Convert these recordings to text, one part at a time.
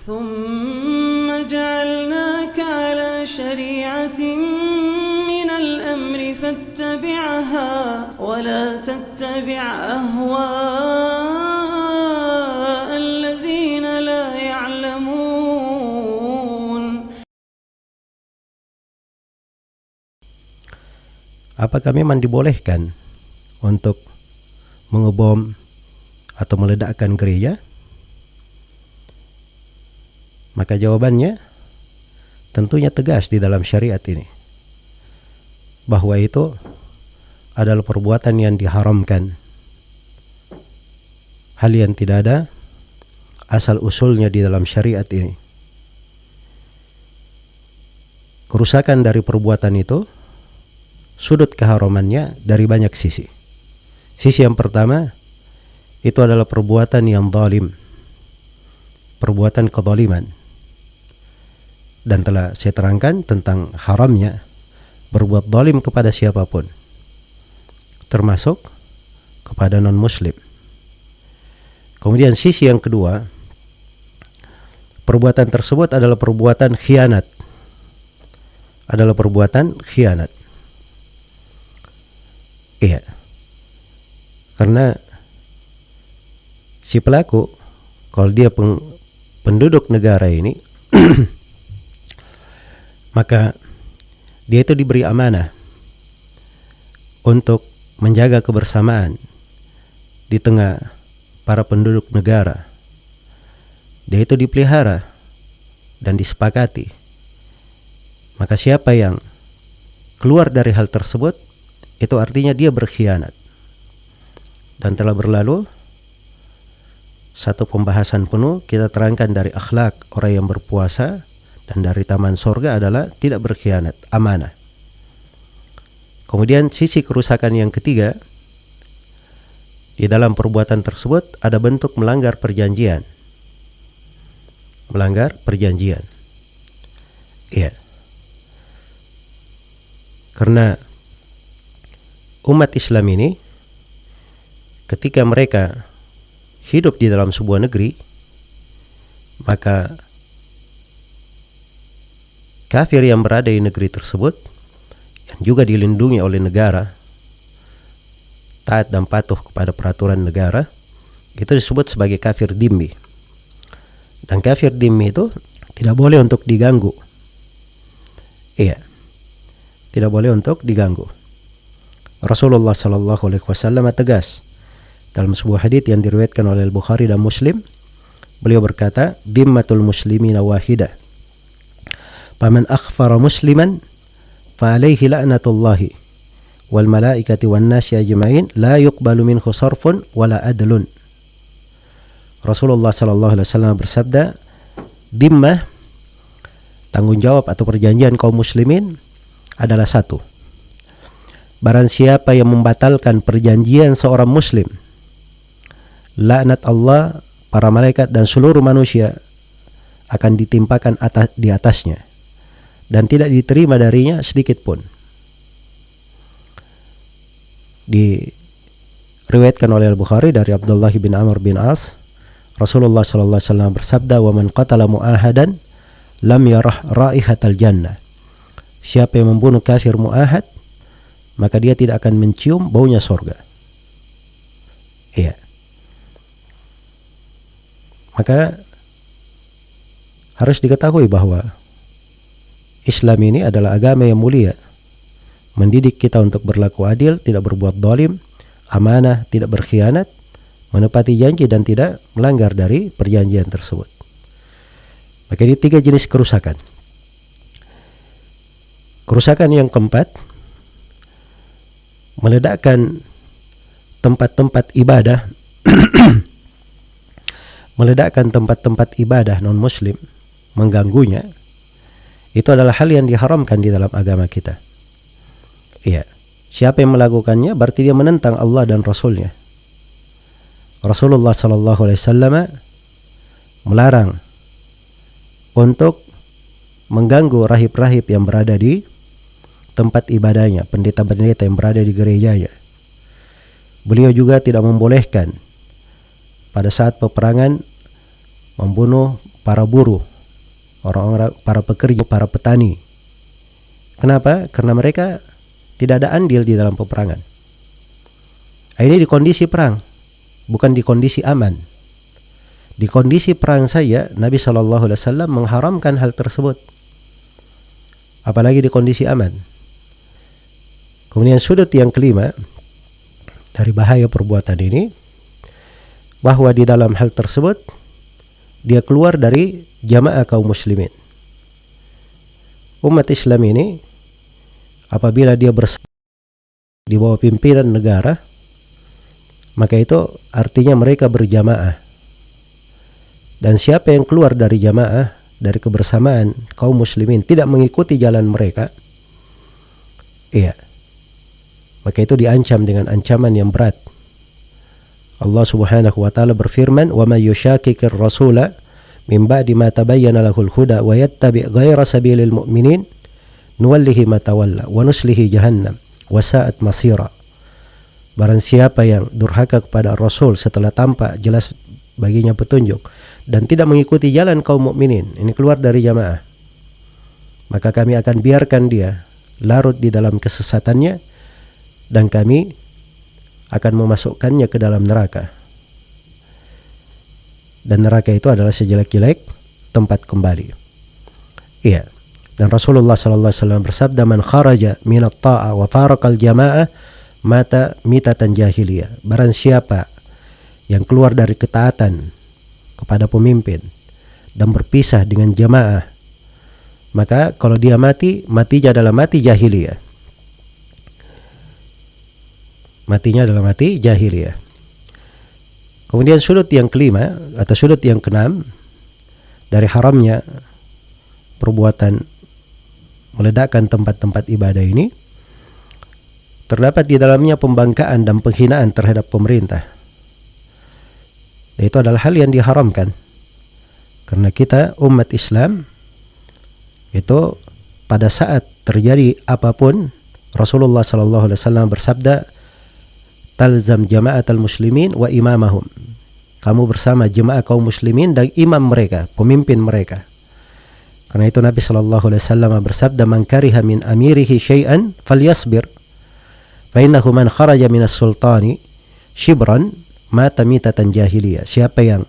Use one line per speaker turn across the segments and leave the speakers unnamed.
ثم جعلناك على شريعة من الأمر فاتبعها ولا تتبع أهواء الذين لا يعلمون.
Apakah memang dibolehkan untuk mengebom atau meledakkan gereja? Maka jawabannya tentunya tegas di dalam syariat ini, bahwa itu adalah perbuatan yang diharamkan, hal yang tidak ada asal usulnya di dalam syariat ini. Kerusakan dari perbuatan itu, sudut keharamannya dari banyak sisi. Sisi yang pertama, itu adalah perbuatan yang zalim, perbuatan kezaliman. Dan telah saya terangkan tentang haramnya berbuat zalim kepada siapapun, termasuk kepada non-muslim. Kemudian sisi yang kedua, perbuatan tersebut adalah perbuatan khianat. Adalah perbuatan khianat. Iya. Karena si pelaku, kalau dia penduduk negara ini, maka dia itu diberi amanah untuk menjaga kebersamaan di tengah para penduduk negara. Dia itu dipelihara dan disepakati. Maka siapa yang keluar dari hal tersebut, itu artinya dia berkhianat. Dan telah berlalu satu pembahasan penuh, kita terangkan dari akhlak orang yang berpuasa dan dari taman surga adalah tidak berkhianat, amanah. Kemudian sisi kerusakan yang ketiga, di dalam perbuatan tersebut ada bentuk melanggar perjanjian. Melanggar perjanjian. Iya. Karena umat Islam ini ketika mereka hidup di dalam sebuah negeri, maka kafir yang berada di negeri tersebut, yang juga dilindungi oleh negara, taat dan patuh kepada peraturan negara, itu disebut sebagai kafir dhimmi. Dan kafir dhimmi itu tidak boleh untuk diganggu. Iya, tidak boleh untuk diganggu. Rasulullah SAW tegas dalam sebuah hadits yang diriwayatkan oleh Al-Bukhari dan Muslim. Beliau berkata, "Dhimmatul muslimina wahidah. Faman akhfara musliman fa alaihi la'natullahi wal malaikati wan nasi ajma'in la yuqbalu minhu sarfun wala adlun." Rasulullah sallallahu alaihi wasallam bersabda, dhimmah, tanggung jawab atau perjanjian kaum muslimin adalah satu. Barang siapa yang membatalkan perjanjian seorang muslim, laknat Allah, para malaikat dan seluruh manusia akan ditimpakan di atasnya dan tidak diterima darinya sedikit pun. Diriwayatkan oleh Al-Bukhari dari Abdullah bin Amr bin As, Rasulullah sallallahu alaihi wasallam bersabda, "Wa man qatala mu'ahadan lam yarah raihatal jannah." Siapa yang membunuh kafir mu'ahad, maka dia tidak akan mencium baunya surga. Iya. Maka harus diketahui bahwa Islam ini adalah agama yang mulia, mendidik kita untuk berlaku adil, tidak berbuat zalim, amanah, tidak berkhianat, menepati janji dan tidak melanggar dari perjanjian tersebut. Maka ini 3 jenis kerusakan. Kerusakan yang keempat, meledakkan tempat-tempat ibadah meledakkan tempat-tempat ibadah non-muslim, mengganggunya, itu adalah hal yang diharamkan di dalam agama kita. Iya. Siapa yang melakukannya berarti dia menentang Allah dan Rasulnya. Rasulullah SAW melarang untuk mengganggu rahib-rahib yang berada di tempat ibadahnya, pendeta-pendeta yang berada di gerejanya. Beliau juga tidak membolehkan pada saat peperangan membunuh para buruh, orang-orang, para pekerja, para petani. Kenapa? Karena mereka tidak ada andil di dalam peperangan. Ini di kondisi perang, bukan di kondisi aman. Di kondisi perang saja Nabi SAW mengharamkan hal tersebut, apalagi di kondisi aman. Kemudian sudut yang kelima dari bahaya perbuatan ini, bahwa di dalam hal tersebut dia keluar dari jamaah kaum muslimin. Umat Islam ini apabila dia bersama di bawah pimpinan negara, maka itu artinya mereka berjamaah. Dan siapa yang keluar dari jamaah, dari kebersamaan kaum muslimin, tidak mengikuti jalan mereka, maka itu diancam dengan ancaman yang berat. Allah Subhanahu wa taala berfirman, "Wa may yushaqiqir rasula min ba'di ma tabayyana lahul huda wa yattabi' ghayra sabilil mu'minin nuwallihi ma tawalla wa nuslihi jahannam wa sa'at masira." Barang siapa yang durhaka kepada Rasul setelah tampak jelas baginya petunjuk dan tidak mengikuti jalan kaum mukminin, ini keluar dari jamaah, maka kami akan biarkan dia larut di dalam kesesatannya dan kami akan memasukkannya ke dalam neraka. Dan neraka itu adalah sejelek-jelek tempat kembali. Dan Rasulullah SAW bersabda, "Man kharaja minat ta'a wa farakal jama'ah mata mitatan jahiliyah." Barang siapa yang keluar dari ketaatan kepada pemimpin dan berpisah dengan jamaah, maka kalau dia mati, matinya adalah mati jahiliyah. Matinya adalah mati jahiliyah. Kemudian sudut yang kelima atau sudut yang keenam dari haramnya perbuatan meledakkan tempat-tempat ibadah ini, terdapat di dalamnya pembangkang dan penghinaan terhadap pemerintah. Dan itu adalah hal yang diharamkan. Karena kita umat Islam itu pada saat terjadi apapun, Rasulullah SAW bersabda, "Talzam jama'atal muslimin wa imamahum." Kamu bersama jemaah kaum muslimin dan imam mereka, pemimpin mereka. Karena itu Nabi SAW bersabda, "Man kariha min amirihi syai'an falyasbir, fa innahu man kharaja minas sultani shibran mata mitatan jahiliyah." Siapa yang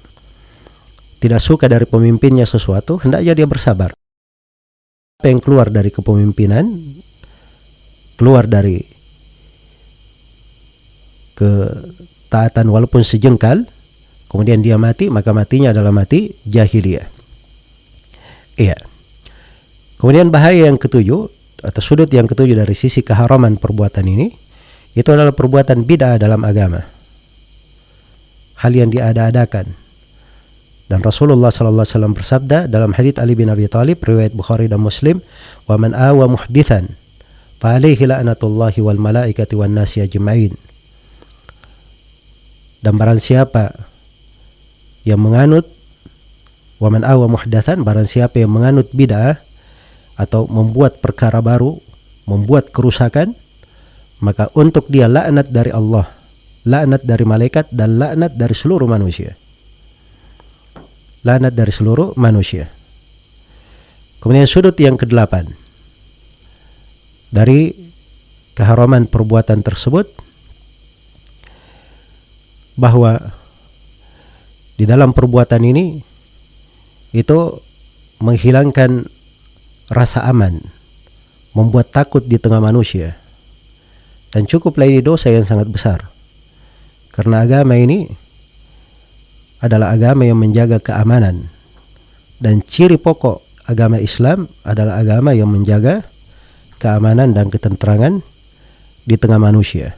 tidak suka dari pemimpinnya sesuatu, hendaknya dia bersabar. Siapa yang keluar dari kepemimpinan, keluar dari ketaatan walaupun sejengkal, kemudian dia mati, maka matinya adalah mati jahiliyah. Kemudian bahaya yang ketujuh atau sudut yang ketujuh dari sisi keharaman perbuatan ini, itu adalah perbuatan bid'ah dalam agama, hal yang diada-adakan. Dan Rasulullah SAW bersabda dalam hadits Ali bin Abi Thalib riwayat Bukhari dan Muslim, "Wa man awa muhdithan fa alaihi la'natullahi wal malaikati wan nasi ajma'in." Dan barang siapa yang menganut, wa man awa muhdatsan, barang siapa yang menganut bid'ah atau membuat perkara baru, membuat kerusakan, maka untuk dia laknat dari Allah, laknat dari malaikat, dan laknat dari seluruh manusia. Laknat dari seluruh manusia. Kemudian sudut yang kedelapan dari keharaman perbuatan tersebut, bahwa di dalam perbuatan ini itu menghilangkan rasa aman, membuat takut di tengah manusia, dan cukuplah ini dosa yang sangat besar. Karena agama ini adalah agama yang menjaga keamanan, dan ciri pokok agama Islam adalah agama yang menjaga keamanan dan ketenteraman di tengah manusia.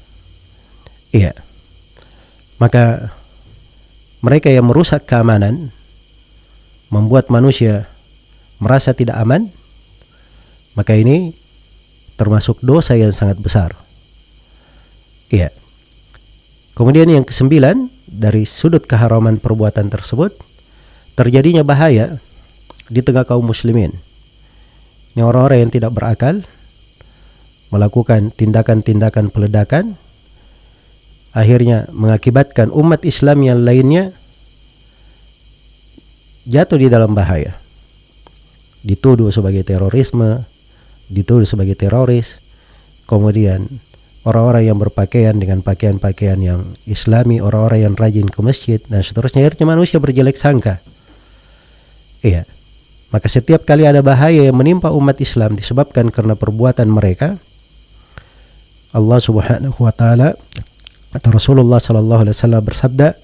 Maka mereka yang merusak keamanan, membuat manusia merasa tidak aman, maka ini termasuk dosa yang sangat besar. Kemudian yang kesembilan dari sudut keharaman perbuatan tersebut, terjadinya bahaya di tengah kaum muslimin. Ini orang-orang yang tidak berakal melakukan tindakan-tindakan peledakan, akhirnya mengakibatkan umat Islam yang lainnya jatuh di dalam bahaya, dituduh sebagai terorisme, dituduh sebagai teroris, kemudian orang-orang yang berpakaian dengan pakaian-pakaian yang islami, orang-orang yang rajin ke masjid dan seterusnya, akhirnya manusia berjelek sangka. Iya. Maka setiap kali ada bahaya yang menimpa umat Islam disebabkan karena perbuatan mereka, Allah Subhanahu wa taala atau Rasulullah sallallahu alaihi wasallam bersabda,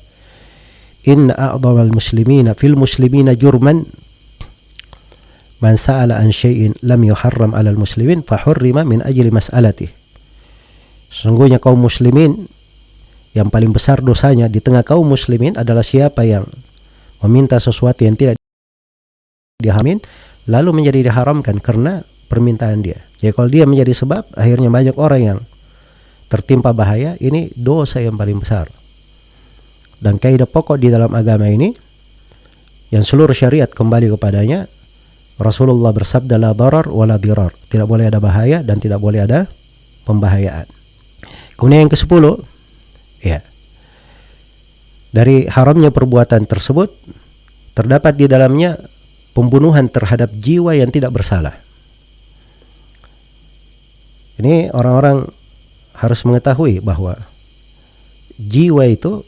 "Inna a'dhamal muslimina fil muslimina jurman man sa'ala an syai'in lam yuharram 'alal muslimin fa hurrima min ajli mas'alatihi." Sesungguhnya kaum muslimin yang paling besar dosanya di tengah kaum muslimin adalah siapa yang meminta sesuatu yang tidak dihamin lalu menjadi diharamkan karena permintaan dia. Jadi kalau dia menjadi sebab akhirnya banyak orang yang tertimpa bahaya, ini dosa yang paling besar. Dan kaidah pokok di dalam agama ini yang seluruh syariat kembali kepadanya, Rasulullah bersabda la darar wa la dirar, tidak boleh ada bahaya dan tidak boleh ada pembahayaan. Kemudian yang ke-10, ya, dari haramnya perbuatan tersebut terdapat di dalamnya pembunuhan terhadap jiwa yang tidak bersalah. Ini orang-orang harus mengetahui bahwa jiwa itu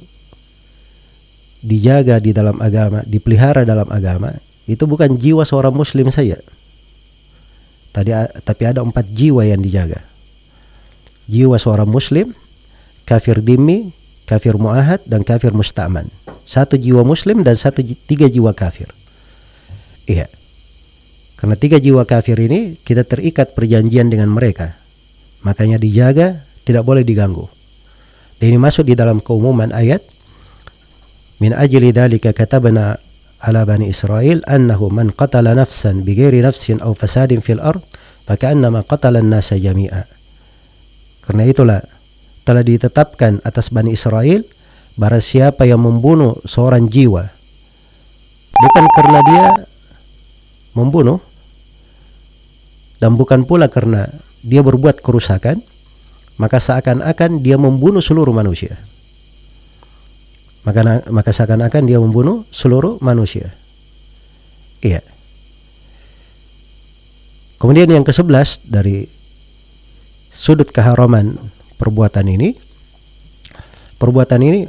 dijaga di dalam agama, dipelihara dalam agama, itu bukan jiwa seorang muslim saja. Tapi ada 4 jiwa yang dijaga. Jiwa seorang muslim, kafir dhimmi, kafir mu'ahad, dan kafir musta'man. 1 jiwa muslim dan 3 jiwa kafir. Iya. Karena 3 jiwa kafir ini kita terikat perjanjian dengan mereka. Makanya dijaga, tidak boleh diganggu. Dan ini masuk di dalam keumuman ayat, min ajli dzalika katabna ala bani Israil annahu man qatala nafsan bighairi nafsin aw fasadin fil ard faka'annama qatala an-nasa jami'a. Karena itulah telah ditetapkan atas Bani Israel barang siapa yang membunuh seorang jiwa bukan karena dia membunuh dan bukan pula karena dia berbuat kerusakan, maka seakan-akan dia membunuh seluruh manusia. Maka seakan-akan dia membunuh seluruh manusia. Iya. Kemudian yang ke-11 dari sudut keharaman perbuatan ini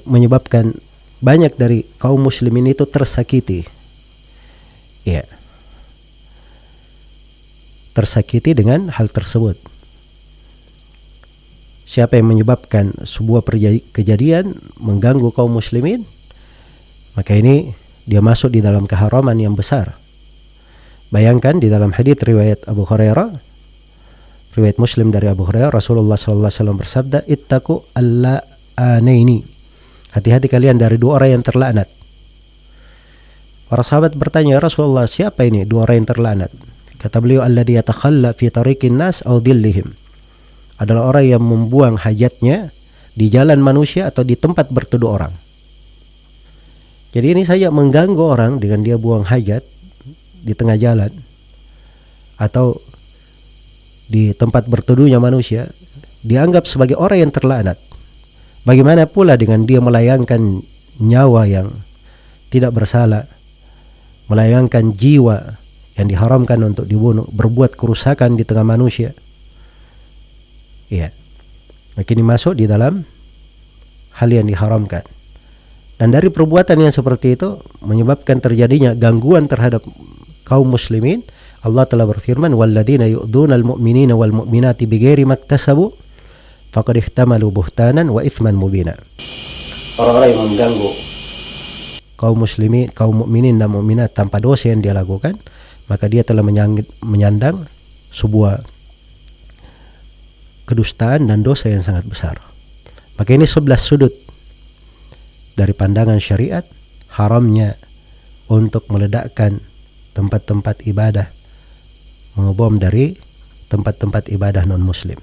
menyebabkan banyak dari kaum muslimin itu tersakiti. Ya. Tersakiti dengan hal tersebut. Siapa yang menyebabkan sebuah kejadian mengganggu kaum muslimin, maka ini dia masuk di dalam keharaman yang besar. Bayangkan di dalam hadits riwayat Abu Hurairah, riwayat Muslim dari Abu Hurairah, Rasulullah sallallahu alaihi wasallam bersabda, "Ittaqu al-la'anaini." Hati-hati kalian dari 2 orang yang terlaknat. Para sahabat bertanya, "Ya Rasulullah, siapa ini 2 orang yang terlaknat?" Kata beliau, "Alladzi yatakhalla fi tariqin nas aw dhillihim." Adalah orang yang membuang hajatnya di jalan manusia atau di tempat berteduh orang. Jadi ini saja mengganggu orang dengan dia buang hajat di tengah jalan atau di tempat berteduhnya manusia, dianggap sebagai orang yang terlaknat. Bagaimana pula dengan dia melayangkan nyawa yang tidak bersalah, melayangkan jiwa yang diharamkan untuk dibunuh, berbuat kerusakan di tengah manusia. Iya. Maka ini masuk di dalam hal yang diharamkan. Dan dari perbuatan yang seperti itu menyebabkan terjadinya gangguan terhadap kaum muslimin. Allah telah berfirman, "Walladzina yu'dzunal mu'minina wal mu'minati bighairi maktasabu faqad ihtamalu buhtanan wa itsman mubina." Orang-orang yang mengganggu kaum muslimin, kaum mukminin dan mukminat tanpa dosa yang dia lakukan, maka dia telah menyandang sebuah kedustaan dan dosa yang sangat besar. Maka ini 11 sudut dari pandangan syariat haramnya untuk meledakkan tempat-tempat ibadah, mengebom dari tempat-tempat ibadah non-muslim.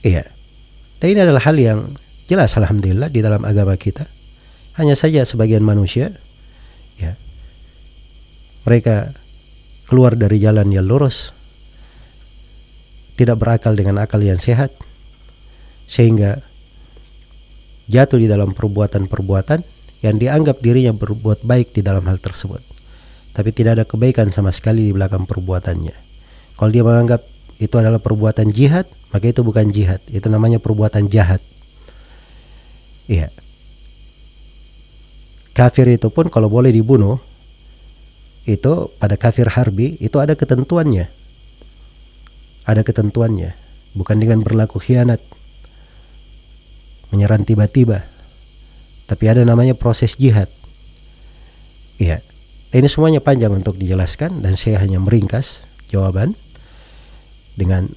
Iya. Dan ini adalah hal yang jelas alhamdulillah di dalam agama kita. Hanya saja sebagian manusia, ya, mereka keluar dari jalan yang lurus, tidak berakal dengan akal yang sehat, sehingga jatuh di dalam perbuatan-perbuatan yang dianggap dirinya berbuat baik di dalam hal tersebut. tapi tidak ada kebaikan sama sekali di belakang perbuatannya. Kalau dia menganggap itu adalah perbuatan jihad, maka itu bukan jihad, itu namanya perbuatan jahat. Iya. Kafir itu pun kalau boleh dibunuh, itu pada kafir harbi itu ada ketentuannya. Ada ketentuannya, bukan dengan berlaku khianat, menyerang tiba-tiba, tapi ada namanya proses jihad. Iya. Ini semuanya panjang untuk dijelaskan dan saya hanya meringkas jawaban dengan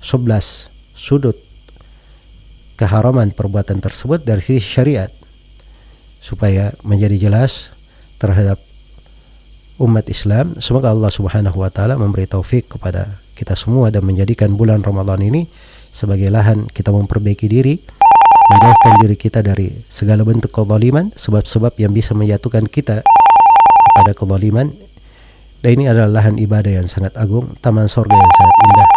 11 sudut keharaman perbuatan tersebut dari sisi syariat supaya menjadi jelas terhadap umat Islam. Semoga Allah Subhanahu wa taala memberi taufik kepada kita semua dan menjadikan bulan Ramadan ini sebagai lahan kita memperbaiki diri, menjauhkan diri kita dari segala bentuk kezaliman, sebab-sebab yang bisa menjatuhkan kita pada kezaliman. Dan ini adalah lahan ibadah yang sangat agung, taman surga yang sangat indah.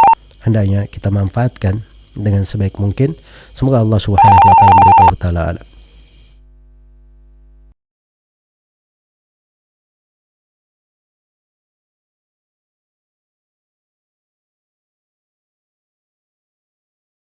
Hendaknya kita manfaatkan dengan sebaik mungkin. Semoga Allah Subhanahu wa taala memberi taufik.